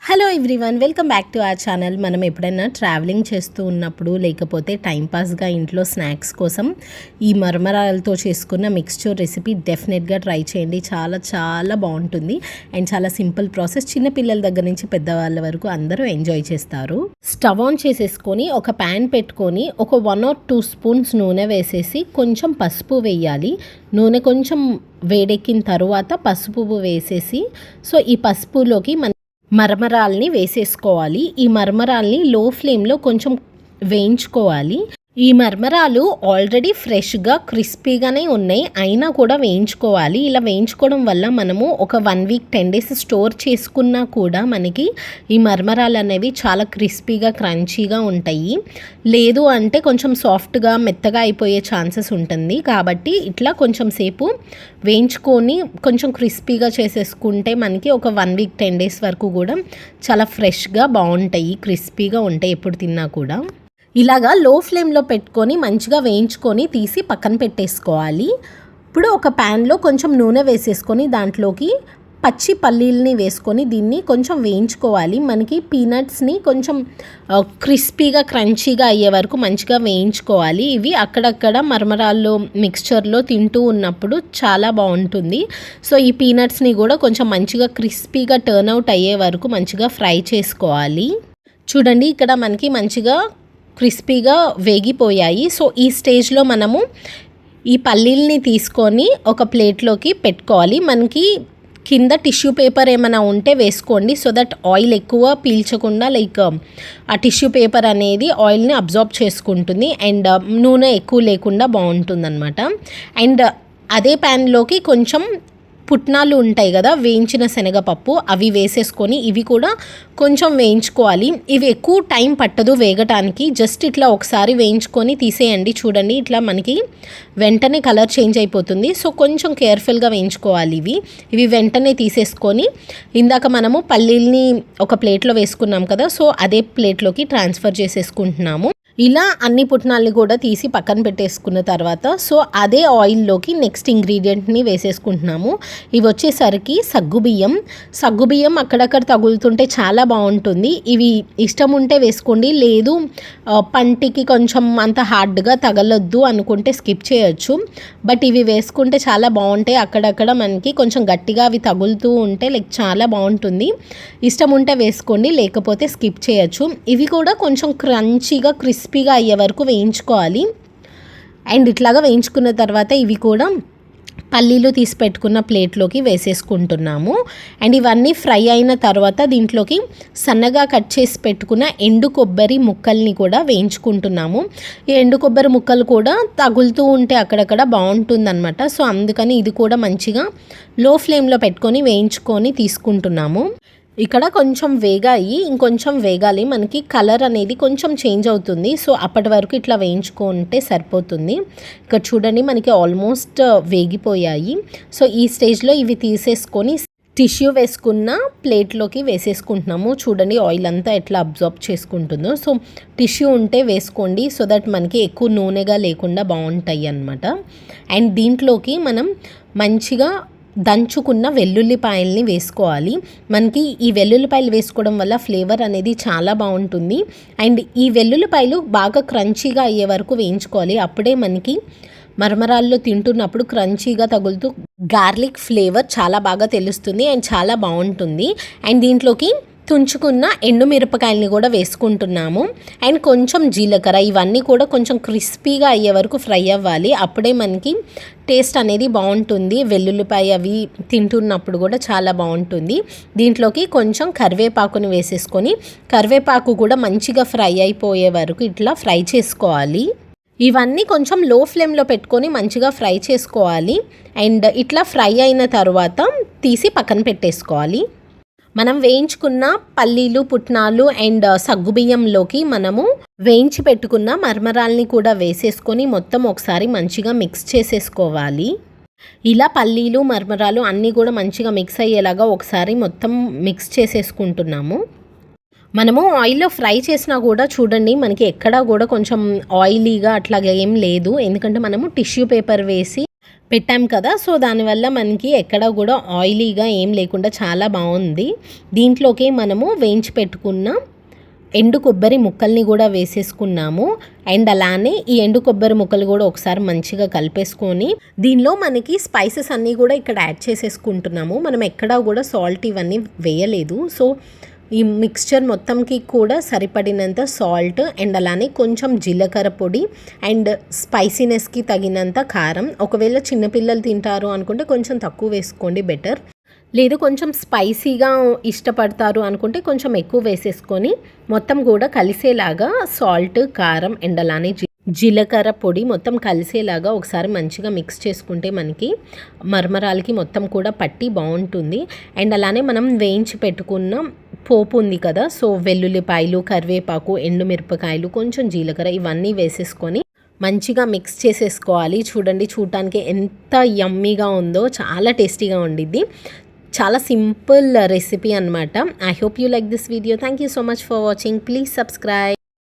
Hello everyone, welcome back to our channel. మనం ఎప్పుడైనా travelling చేస్తూ ఉన్నప్పుడు లేకపోతే టైంపాస్గా ఇంట్లో స్నాక్స్ కోసం ఈ మరమరాలతో చేసుకున్న మిక్స్చర్ రెసిపీ డెఫినెట్గా ట్రై చేయండి. చాలా చాలా బాగుంటుంది అండ్ చాలా సింపుల్ ప్రాసెస్. చిన్న పిల్లల దగ్గర నుంచి పెద్దవాళ్ళ వరకు అందరూ ఎంజాయ్ చేస్తారు. స్టవ్ ఆన్ చేసేసుకొని ఒక ప్యాన్ పెట్టుకొని ఒక 1 or 2 స్పూన్స్ నూనె వేసేసి కొంచెం పసుపు వేయాలి. నూనె కొంచెం వేడెక్కిన తర్వాత పసుపు వేసేసి ఈ పసుపులోకి మరమరాల్ని వేసేసుకోవాలి. ఈ మరమరాల్ని లో ఫ్లేమ్లో కొంచెం వేయించుకోవాలి. ఈ మరమరాలు ఆల్రెడీ ఫ్రెష్గా క్రిస్పీగానే ఉన్నాయి, అయినా కూడా వేయించుకోవాలి. ఇలా వేయించుకోవడం వల్ల మనము ఒక 1 week 10 days స్టోర్ చేసుకున్నా కూడా మనకి ఈ మరమరాలు అనేవి చాలా క్రిస్పీగా క్రంచీగా ఉంటాయి. లేదు అంటే కొంచెం సాఫ్ట్గా మెత్తగా అయిపోయే ఛాన్సెస్ ఉంటుంది. కాబట్టి ఇట్లా కొంచెం సేపు వేయించుకొని కొంచెం క్రిస్పీగా చేసేసుకుంటే మనకి ఒక 1 week 10 days వరకు కూడా చాలా ఫ్రెష్గా బాగుంటాయి, క్రిస్పీగా ఉంటాయి ఎప్పుడు తిన్నా కూడా. ఇలాగా లో ఫ్లేమ్లో పెట్టుకొని మంచిగా వేయించుకొని తీసి పక్కన పెట్టేసుకోవాలి. ఇప్పుడు ఒక ప్యాన్లో కొంచెం నూనె వేసేసుకొని దాంట్లోకి పచ్చి పల్లీలని వేసుకొని దీన్ని కొంచెం వేయించుకోవాలి. మనకి పీనట్స్ని కొంచెం క్రిస్పీగా క్రంచీగా అయ్యే వరకు మంచిగా వేయించుకోవాలి. ఇవి అక్కడక్కడ మరమరాల్లో మిక్స్చర్లో తింటూ ఉన్నప్పుడు చాలా బాగుంటుంది. ఈ పీనట్స్ని కూడా కొంచెం మంచిగా క్రిస్పీగా టర్న్ అవుట్ అయ్యే వరకు మంచిగా ఫ్రై చేసుకోవాలి. చూడండి, ఇక్కడ మనకి మంచిగా క్రిస్పీగా వేగిపోయాయి. ఈ స్టేజ్లో మనము ఈ పల్లీల్ని తీసుకొని ఒక ప్లేట్లోకి పెట్టుకోవాలి. మనకి కింద టిష్యూ పేపర్ ఏమైనా ఉంటే వేసుకోండి, సో దట్ ఆయిల్ ఎక్కువ పీల్చకుండా ఆ టిష్యూ పేపర్ అనేది ఆయిల్ని అబ్జార్బ్ చేసుకుంటుంది అండ్ నూనె ఎక్కువ లేకుండా బాగుంటుంది అనమాట. అండ్ అదే ప్యాన్లోకి కొంచెం పుట్నాలు ఉంటాయి కదా, వేయించిన శనగపప్పు, అవి వేసేసుకొని ఇవి కూడా కొంచెం వేయించుకోవాలి. ఇవి ఎక్కువ టైం పట్టదు వేగటానికి, జస్ట్ ఇట్లా ఒకసారి వేయించుకొని తీసేయండి. చూడండి, ఇట్లా మనకి వెంటనే కలర్ చేంజ్ అయిపోతుంది. కొంచెం కేర్ఫుల్గా వేయించుకోవాలి. ఇవి వెంటనే తీసేసుకొని ఇందాక మనము పల్లీల్ని ఒక ప్లేట్లో వేసుకున్నాం కదా, అదే ప్లేట్లోకి ట్రాన్స్ఫర్ చేసేసుకుంటున్నాము. ఇలా అన్ని పుట్నాల్ని కూడా తీసి పక్కన పెట్టేసుకున్న తర్వాత అదే ఆయిల్లోకి నెక్స్ట్ ఇంగ్రీడియంట్ని వేసేసుకుంటున్నాము. ఇవి వచ్చేసరికి సగ్గుబియ్యం అక్కడక్కడ తగులుతుంటే చాలా బాగుంటుంది. ఇవి ఇష్టం ఉంటే వేసుకోండి, లేదు పంటికి కొంచెం అంత హార్డ్గా తగలొద్దు అనుకుంటే స్కిప్ చేయొచ్చు. బట్ ఇవి వేసుకుంటే చాలా బాగుంటాయి. అక్కడక్కడ మనకి కొంచెం గట్టిగా అవి తగులుతూ ఉంటే చాలా బాగుంటుంది. ఇష్టం ఉంటే వేసుకోండి, లేకపోతే స్కిప్ చేయొచ్చు. ఇవి కూడా కొంచెం క్రంచీగా క్రిస్పీగా అయ్యే వరకు వేయించుకోవాలి. అండ్ ఇట్లాగా వేయించుకున్న తర్వాత ఇవి కూడా పల్లీలు తీసి పెట్టుకున్న ప్లేట్లోకి వేసేసుకుంటున్నాము. అండ్ ఇవన్నీ ఫ్రై అయిన తర్వాత దీంట్లోకి సన్నగా కట్ చేసి పెట్టుకున్న ఎండు కొబ్బరి ముక్కల్ని కూడా వేయించుకుంటున్నాము. ఈ ఎండు కొబ్బరి ముక్కలు కూడా తగులుతూ ఉంటే అక్కడక్కడ బాగుంటుందన్నమాట. అందుకని ఇది కూడా మంచిగా లో ఫ్లేమ్లో పెట్టుకొని వేయించుకొని తీసుకుంటున్నాము. ఇక్కడ కొంచెం ఇంకొంచెం వేగాలి. మనకి కలర్ అనేది కొంచెం చేంజ్ అవుతుంది. అప్పటి వరకు ఇట్లా వేయించుకుంటే సరిపోతుంది. ఇక్కడ చూడండి, మనకి ఆల్మోస్ట్ వేగిపోయాయి. ఈ స్టేజ్లో ఇవి తీసేసుకొని టిష్యూ వేసుకున్న ప్లేట్లోకి వేసేసుకుంటున్నాము. చూడండి, ఆయిల్ అంతా ఎట్లా అబ్జార్బ్ చేసుకుంటుందో. టిష్యూ ఉంటే వేసుకోండి, సో దట్ మనకి ఎక్కువ నూనెగా లేకుండా బాగుంటాయి అన్నమాట. అండ్ దీంట్లోకి మనం మంచిగా దంచుకున్న వెల్లుల్లిపాయల్ని వేసుకోవాలి. మనకి ఈ వెల్లుల్లిపాయలు వేసుకోవడం వల్ల ఫ్లేవర్ అనేది చాలా బాగుంటుంది. అండ్ ఈ వెల్లుల్లిపాయలు బాగా క్రంచీగా అయ్యే వరకు వేయించుకోవాలి. అప్పుడే మనకి మరమరాల్లో తింటున్నప్పుడు క్రంచీగా తగులుతూ గార్లిక్ ఫ్లేవర్ చాలా బాగా తెలుస్తుంది అండ్ చాలా బాగుంటుంది. అండ్ దీంట్లోకి తుంచుకున్న ఎండుమిరపకాయలని కూడా వేసుకుంటున్నాము. అండ్ కొంచెం జీలకర్ర, ఇవన్నీ కూడా కొంచెం క్రిస్పీగా అయ్యే వరకు ఫ్రై అవ్వాలి. అప్పుడే మనకి టేస్ట్ అనేది బాగుంటుంది. వెల్లుల్లిపాయ అవి తింటున్నప్పుడు కూడా చాలా బాగుంటుంది. దీంట్లోకి కొంచెం కరివేపాకుని వేసేసుకొని కరివేపాకు కూడా మంచిగా ఫ్రై అయిపోయే వరకు ఇట్లా ఫ్రై చేసుకోవాలి. ఇవన్నీ కొంచెం లో ఫ్లేమ్లో పెట్టుకొని మంచిగా ఫ్రై చేసుకోవాలి. అండ్ ఇట్లా ఫ్రై అయిన తర్వాత తీసి పక్కన పెట్టేసుకోవాలి. మనం వేయించుకున్న పల్లీలు, పుట్నాలు అండ్ సగ్గుబియ్యంలోకి మనము వేయించి పెట్టుకున్న మరమరాల్ని కూడా వేసేసుకొని మొత్తం ఒకసారి మంచిగా మిక్స్ చేసేసుకోవాలి. ఇలా పల్లీలు, మరమరాలు అన్నీ కూడా మంచిగా మిక్స్ అయ్యేలాగా ఒకసారి మొత్తం మిక్స్ చేసేసుకుంటున్నాము. మనము ఆయిల్లో ఫ్రై చేసినా కూడా చూడండి, మనకి ఎక్కడా కూడా కొంచెం ఆయిలీగా అట్లాగా ఏం లేదు. ఎందుకంటే మనము టిష్యూ పేపర్ వేసి పెట్టాం కదా, సో దానివల్ల మనకి ఎక్కడ కూడా ఆయిలీగా ఏం లేకుండా చాలా బాగుంది. దీంట్లోకి మనము వేయించి పెట్టుకున్న ఎండు కొబ్బరి ముక్కల్ని కూడా వేసేసుకున్నాము. అండ్ అలానే ఈ ఎండు కొబ్బరి ముక్కలు కూడా ఒకసారి మంచిగా కలిపేసుకొని దీనిలో మనకి స్పైసెస్ అన్నీ కూడా ఇక్కడ యాడ్ చేసేసుకుంటున్నాము. మనం ఎక్కడా కూడా సాల్ట్ ఇవన్నీ వేయలేదు. సో ఈ మిక్స్చర్ మొత్తంకి కూడా సరిపడినంత సాల్ట్ అండ్ అలానే కొంచెం జీలకర్ర పొడి అండ్ స్పైసీనెస్కి తగినంత కారం. ఒకవేళ చిన్నపిల్లలు తింటారు అనుకుంటే కొంచెం తక్కువ వేసుకోండి బెటర్, లేదు కొంచెం స్పైసీగా ఇష్టపడతారు అనుకుంటే కొంచెం ఎక్కువ వేసేసుకొని మొత్తం కూడా కలిసేలాగా సాల్ట్, కారం అండ్ అలానే జీలకర్ర పొడి మొత్తం కలిసేలాగా ఒకసారి మంచిగా మిక్స్ చేసుకుంటే మనకి మరమరాలకి మొత్తం కూడా పట్టి బాగుంటుంది. అండ్ అలానే మనం వేయించి పెట్టుకున్న పోపు ఉంది కదా, సో వెల్లుల్లిపాయలు, కరివేపాకు, ఎండుమిరపకాయలు, కొంచెం జీలకర్ర ఇవన్నీ వేసేసుకొని మంచిగా మిక్స్ చేసేసుకోవాలి. చూడండి, చూడటానికి ఎంత యమ్మీగా ఉందో, చాలా టేస్టీగా ఉండిద్ది. చాలా సింపుల్ రెసిపీ అనమాట. I hope you like this video. Thank you so much for watching. Please subscribe.